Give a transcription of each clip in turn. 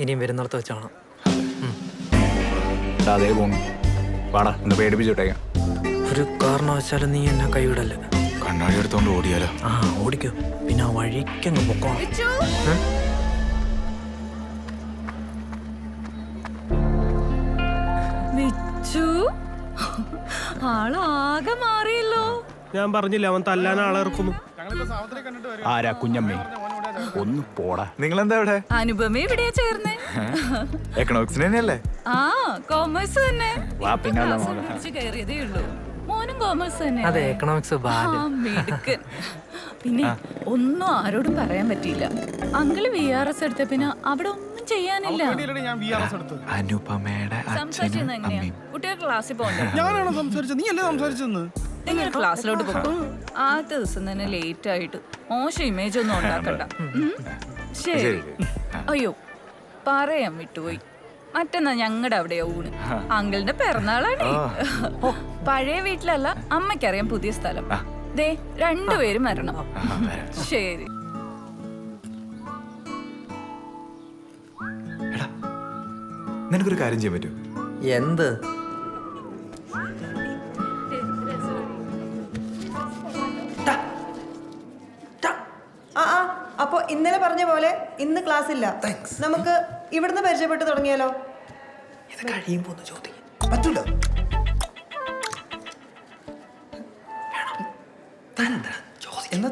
ഇനിയും വരുന്നിടത്ത് വെച്ചാണ്. അതേ പോണു. വാടാ, ഒന്ന് പേടിപ്പിച്ചിട്ടേക്കാം. ഒരു കാരണവശാലും നീ എന്നെ കൈവിടല്ലേ. കണ്ണാടി എടുത്തോണ്ട് ഓടിയാലോ? ആ ഓടിക്കോ, പിന്നെ ആ വഴിക്കങ്ങ് പൊക്കോണം. ആളാകെ മാറിയല്ലോ. ഞാൻ പറഞ്ഞില്ല അവൻ തല്ലാൻ ആളെ ഇറക്കുന്നു. ആരാ കുഞ്ഞമ്മേ? ഒന്ന് പോടാ. നിങ്ങളെന്താ ഇവിടെ? അനുപമ എവിടെയാ ചേർന്നേ? എക്കണോമിക്സിന് തന്നെയല്ലേ? ആ കോമേഴ്സ് തന്നെ. വാ, പിന്നാലെ കയറിയതേ ഉള്ളൂ. മോനും കോമേഴ്സ് തന്നെ. അതെ, എക്കണോമിക്സ്. മിടുക്കൻ. പിന്നെ ഒന്നും ആരോടും പറയാൻ പറ്റിയില്ല. അങ്കിള് VRS എടുത്ത പിന്നെ അവിടെ ഒന്നും ചെയ്യാനില്ല. അനുപമയുടെ സംസാരിച്ചത് എങ്ങനെയാ? കുട്ടികൾ ക്ലാസ്സിൽ പോകണ്ടേ? ഞാനാണോ സംസാരിച്ചത്? നീ അല്ലേ സംസാരിച്ചെന്ന്? നിങ്ങൾ ക്ലാസ്സിലോട്ട് പോകും. ആദ്യത്തെ ദിവസം തന്നെ ലേറ്റ് ആയിട്ട് മോശം ഇമേജ് ഒന്നും ഉണ്ടാക്കണ്ട. ശരി. അയ്യോ പറയാൻ വിട്ടുപോയി. മറ്റന്നാ ഞങ്ങളുടെ അവിടെയാ ഊണ്. അങ്കിളിന്റെ പിറന്നാളാണ്. പഴയ വീട്ടിലല്ല, അമ്മയ്ക്കറിയാം പുതിയ സ്ഥലം. ദേ രണ്ടുപേരും വരണം. ശരി. നിനക്കൊരു കാര്യം ചെയ്യാൻ പറ്റൂ? എന്ത്? അപ്പൊ ഇന്നലെ പറഞ്ഞ പോലെ ഇന്ന് ക്ലാസ് ഇല്ല. നമുക്ക് ഇവിടുന്ന് പരിചയപ്പെട്ട് തുടങ്ങിയാലോ? ഇത് കഴിയുമ്പോ ചോദിക്കും. പറ്റൂല.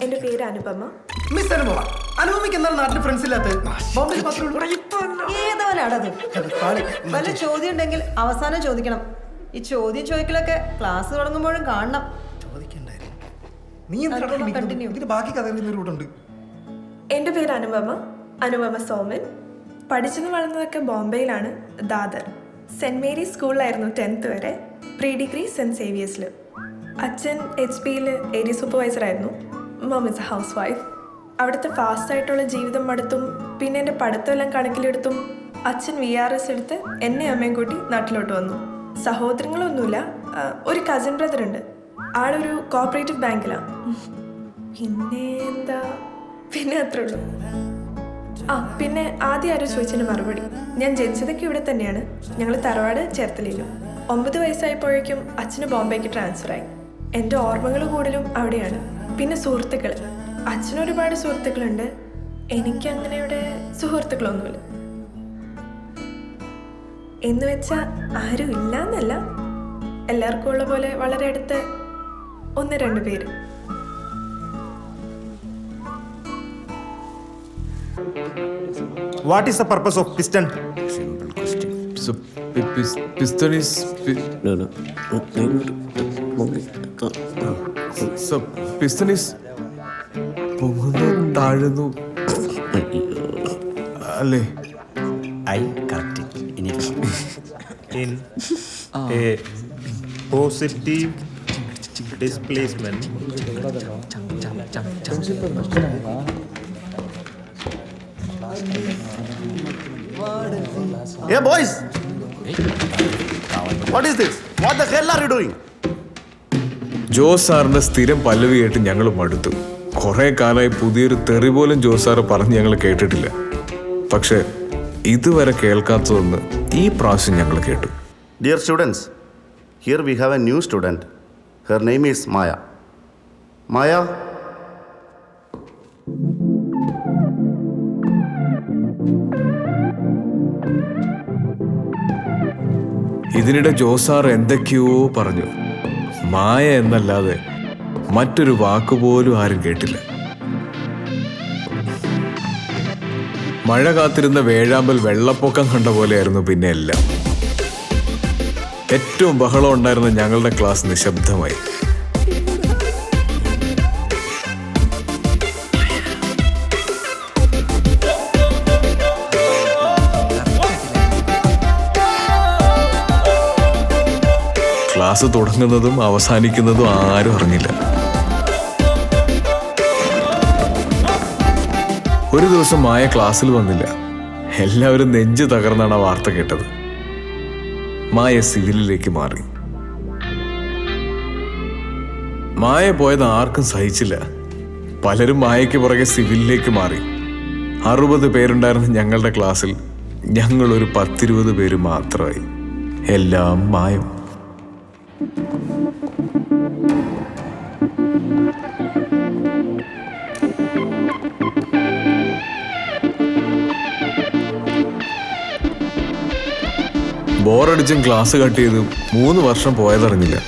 എന്റെ പേര് അനുപമ. മിസ് അനുപമ. അനുപമയ്ക്ക് എന്താണ് നാട്ടിൽ ഫ്രണ്ട്സ് ഇല്ലാത്തത്? ഏതവനാടത്? വല്ല ചോദ്യം ഉണ്ടെങ്കിൽ അവസാനം ചോദിക്കണം. ഈ ചോദ്യം ചോദിക്കലൊക്കെ ക്ലാസ് തുടങ്ങുമ്പോഴും കാണണം. നീ ബാക്കി കഥകളുണ്ട്. എൻ്റെ പേര് അനുപമ സോമൻ. പഠിച്ചതും വളർന്നതൊക്കെ ബോംബെയിലാണ്, ദാദർ. സെൻറ് മേരീസ് സ്കൂളിലായിരുന്നു 10th വരെ. പ്രീ ഡിഗ്രി സെൻറ് സേവിയേഴ്സിൽ. അച്ഛൻ HPയിൽ ഏരിയ സൂപ്പർവൈസറായിരുന്നു. Mom is a housewife. അവിടുത്തെ ഫാസ്റ്റായിട്ടുള്ള ജീവിതം മടുത്തും പിന്നെ എൻ്റെ പഠിത്തമെല്ലാം കണക്കിലെടുത്തും അച്ഛൻ VRS എടുത്ത് എന്നെ അമ്മയും കൂട്ടി നാട്ടിലോട്ട് വന്നു. സഹോദരങ്ങളൊന്നുമില്ല. ഒരു കസിൻ ബ്രദർ ഉണ്ട്. ആളൊരു കോപ്പറേറ്റീവ് ബാങ്കിലാണ്. പിന്നെ അത്രേ ഉള്ളൂ. പിന്നെ ആദ്യം ആരോ ചോദിച്ചതിന് മറുപടി. ഞാൻ ജനിച്ചതൊക്കെ ഇവിടെ തന്നെയാണ്. ഞങ്ങൾ തറവാട് ചേർത്തലയിലും. 9 വയസ്സായപ്പോഴേക്കും അച്ഛന് ബോംബെക്ക് ട്രാൻസ്ഫറായി. എൻ്റെ ഓർമ്മകൾ കൂടുതലും അവിടെയാണ്. പിന്നെ സുഹൃത്തുക്കൾ. അച്ഛന് ഒരുപാട് സുഹൃത്തുക്കളുണ്ട്. എനിക്ക് അങ്ങനെ ഇവിടെ സുഹൃത്തുക്കളൊന്നുമില്ല. എന്ന് വെച്ചാൽ ആരും ഇല്ല എന്നല്ല, എല്ലാവർക്കും ഉള്ള പോലെ വളരെ അടുത്ത് 1-2 പേര്. What is the purpose of piston? Simple question. So, piston is... No. So, piston is... പൊങ്ങുന്നു താഴുന്നു അല്ലേ? In a positive displacement, Hey boys, what is this? What the hell are you doing? Jose സാറിന്റെ സ്ഥിരം പല്ലവി കേട്ട് ഞങ്ങൾ മടുത്തു. കുറെ കാലമായി പുതിയൊരു തെറി പോലും ജോസ് സാറ് പറഞ്ഞ് ഞങ്ങൾ കേട്ടിട്ടില്ല. പക്ഷെ ഇതുവരെ കേൾക്കാത്തതൊന്ന് ഈ പ്രാവശ്യം ഞങ്ങൾ കേട്ടു. Dear students, here we have a new student. Her name is Maya. Maya. ഇതിനിടെ ജോസ് സാർ എന്തൊക്കെയോ പറഞ്ഞു. മായ എന്നല്ലാതെ മറ്റൊരു വാക്കുപോലും ആരും കേട്ടില്ല. മഴ കാത്തിരുന്ന വേഴാമ്പൽ വെള്ളപ്പൊക്കം കണ്ട പോലെയായിരുന്നു പിന്നെ എല്ലാം. ഏറ്റവും ബഹളം ഉണ്ടായിരുന്ന ഞങ്ങളുടെ ക്ലാസ് നിശബ്ദമായി. ക്ലാസ് തുടങ്ങുന്നതും അവസാനിക്കുന്നതും ആരും അറിഞ്ഞില്ല. ഒരു ദിവസം മായ ക്ലാസ്സിൽ വന്നില്ല. എല്ലാവരും നെഞ്ച് തകർന്നാണ് ആ വാർത്ത കേട്ടത്. മായ സിവിലിലേക്ക് മാറി. മായ പോയത് ആർക്കും സഹിച്ചില്ല. പലരും മായയ്ക്ക് പുറകെ സിവിലിലേക്ക് മാറി. 60 പേരുണ്ടായിരുന്ന ഞങ്ങളുടെ ക്ലാസ്സിൽ ഞങ്ങളൊരു 10-20 പേര് മാത്രമായി. എല്ലാം മായം. ബോറടിച്ചും ക്ലാസ് കട്ട് ചെയ്തും 3 വർഷം പോയതറിഞ്ഞില്ല.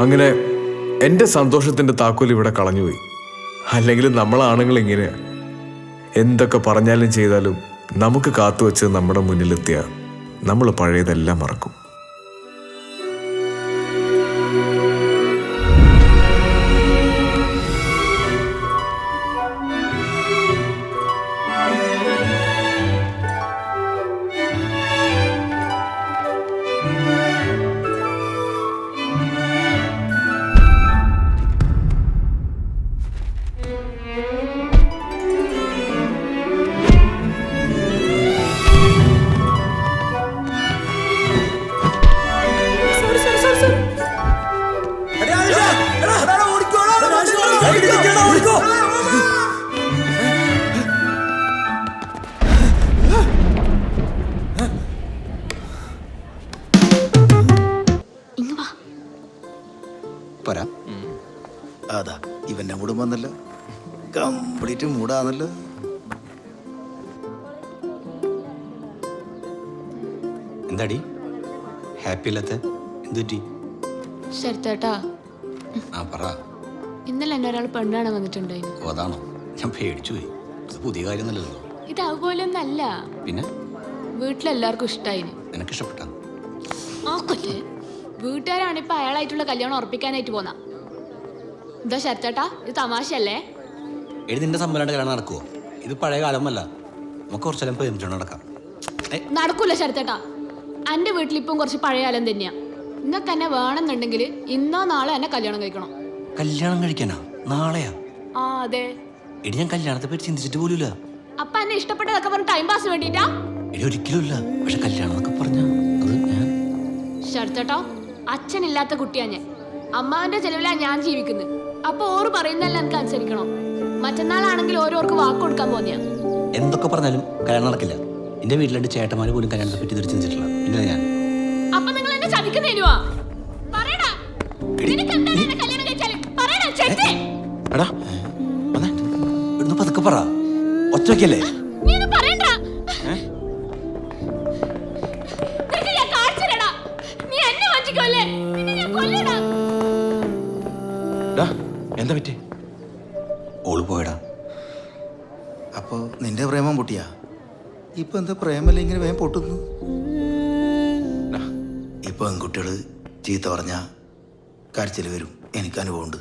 അങ്ങനെ എൻ്റെ സന്തോഷത്തിൻ്റെ താക്കോൽ ഇവിടെ കളഞ്ഞുപോയി. അല്ലെങ്കിൽ നമ്മളാണുങ്ങൾ ഇങ്ങനെ എന്തൊക്കെ പറഞ്ഞാലും ചെയ്താലും നമുക്ക് കാത്തുവച്ച് നമ്മുടെ മുന്നിലെത്തിയ നമ്മൾ പഴയതെല്ലാം മറക്കും. അതാ ഇവന്റെ മൂടും വന്നല്ലോ, കംപ്ലീറ്റ് മൂടാന്നല്ലോ. എന്താടി ഹാപ്പി അല്ലാത്ത? എന്തുപറ്റി? ശരത്തേട്ടാ, ആ പറ. ഇന്നലെ എന്നെ ഒരാൾ പെണ്ണാണ് വന്നിട്ടുണ്ടായിരുന്നു. ഓ അതാണോ? ഞാൻ പേടിച്ചു പോയി. ഇത് പുതിയ കാര്യമൊന്നുമല്ലല്ലോ. ഇത് അതുപോലൊന്നല്ല. പിന്നെ വീട്ടിലെല്ലാവർക്കും ഇഷ്ടായിന്. നിനക്ക് ഇഷ്ടപ്പെട്ട? ആക്കല്ലേ, വീട്ടുകാരാണ് ഇപ്പൊ അയാളായിട്ടുള്ള കല്യാണം ഉറപ്പിക്കാനായിട്ട് പോന്ന. എന്താ ശരത്തേട്ടാ, ഇത് തമാശയല്ലേ? എടി നിന്റെ സമ്മതമായിട്ട് കല്യാണം നടക്കുവോ? ഇത് പഴയ കാലമല്ല. നമുക്ക് കുറച്ചെല്ലാം പേരിച്ചോണ്ട് നടക്കാം. നടക്കൂല ശരത്തേട്ടാ. എന്റെ വീട്ടിലിപ്പം കുറച്ച് പഴയ കാലം തന്നെയാ. നിങ്ങൾക്ക് എന്നെ വേണമെന്നുണ്ടെങ്കിൽ ഇന്നോ നാളെ എന്നെ കല്യാണം കഴിക്കണം. കല്യാണം കഴിക്കാനാ? നാളെയാ? ആ അതെ. എടി ഞാൻ കല്യാണത്തെ പറ്റി ചിന്തിച്ചിട്ട് പോലുമില്ല. അപ്പൊ എന്നെ ഇഷ്ടപ്പെട്ടതൊക്കെ പറഞ്ഞ് ടൈം പാസ് വേണ്ടിട്ടാ? എടി ഒരിക്കലും ഇല്ല. പക്ഷെ കല്യാണം എന്നൊക്കെ പറഞ്ഞ അത് ഞാൻ ശരത്തേട്ടോ, അച്ഛനില്ലാത്ത കുട്ടിയാ ഞാൻ. അമ്മാവന്റെ ചെലവിലാ ഞാൻ ജീവിക്കുന്നത്. അപ്പൊ ഓറ് പറയുന്നതല്ല എനിക്ക് അനുസരിക്കണം. മറ്റന്നാളാണെങ്കിൽ ഓരോർക്ക് വാക്ക് കൊടുക്കാൻ പോന്നെയാ. എന്തൊക്കെ പറഞ്ഞാലും കല്യാണം നടക്കില്ല. എന്റെ വീട്ടിലെ ചേട്ടന്മാര് പോലും കല്യാണത്തെ പറ്റി ഇതുവരെ ചിന്തിച്ചിട്ടില്ല. പിന്നെ ഞാൻ അപ്പൊ നിങ്ങൾ എന്നെ ചതിക്കുന്നേനുവാ? പറയടാ, നിനക്ക് എന്താണ് എന്നെ കല്യാണം കഴിച്ചാല്? പറയടാ ചേട്ടേ. എടാ ഇവിടുന്ന് പതുക്കെ പറ, ഒറ്റയ്ക്കല്ലേ? നീ ഒന്ന് പറയണ്ട. നിനക്ക് ഞാൻ കാണിച്ചുതരാടാ. നീ എന്നെ വഞ്ചിക്കുമല്ലേ? നിന്നെ ഞാൻ കൊല്ലടാ. എന്താ പറ്റി? ഓള് പോയടാ. അപ്പൊ നിന്റെ പ്രേമം പൊട്ടിയാ? ഇപ്പൊ എന്താ പ്രേമല്ല ഇങ്ങനെ വേഗം പൊട്ടുന്നു? ഇപ്പൊ പെൺകുട്ടികള് ചീത്ത പറഞ്ഞ കരച്ചിൽ വരും. എനിക്ക് അനുഭവമുണ്ട്.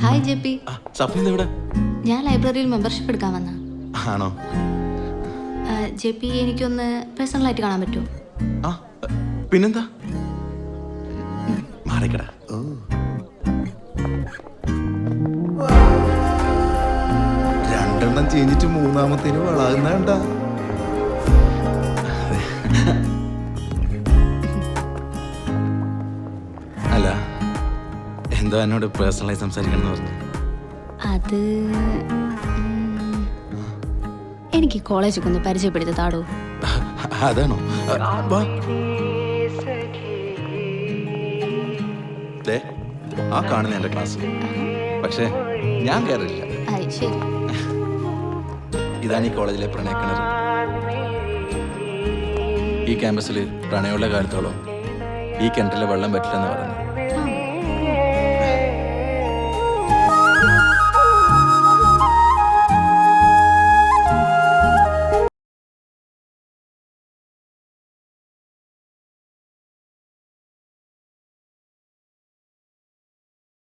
ഹായ് ജെപ്പി. ഞാൻ ലൈബ്രറിയിൽ മെമ്പർഷിപ്പ് എടുക്കാൻ വന്ന. ആണോ? ജെപ്പി, എനിക്കൊന്ന് പേഴ്സണലായിട്ട് കാണാൻ പറ്റുമോ? പിന്നെന്താ, മാറിക്കടാ. രണ്ടെണ്ണം ചെയ്ഞ്ഞിട്ട് മൂന്നാമത്തേന് വളാകുന്നണ്ട. അല്ല, എന്താ എന്നോട് പേഴ്സണലായി സംസാരിക്കണം എന്ന് പറഞ്ഞു? അത് എനിക്ക് കോളേജൊക്കെ ഒന്ന് പരിചയപ്പെടുത്തി താടോ. അതാണോ? ആ കാണുന്ന എന്റെ ക്ലാസ്. പക്ഷേ ഞാൻ കയറില്ല. ശരി. ഇതാണ് ഈ കോളേജിലെ പ്രണയക്കിണർ. ഈ ക്യാമ്പസിൽ പ്രണയമുള്ള കാലത്തോളം ഈ കിണറ്റിലെ വെള്ളം പറ്റില്ലെന്ന് പറയുന്നത്.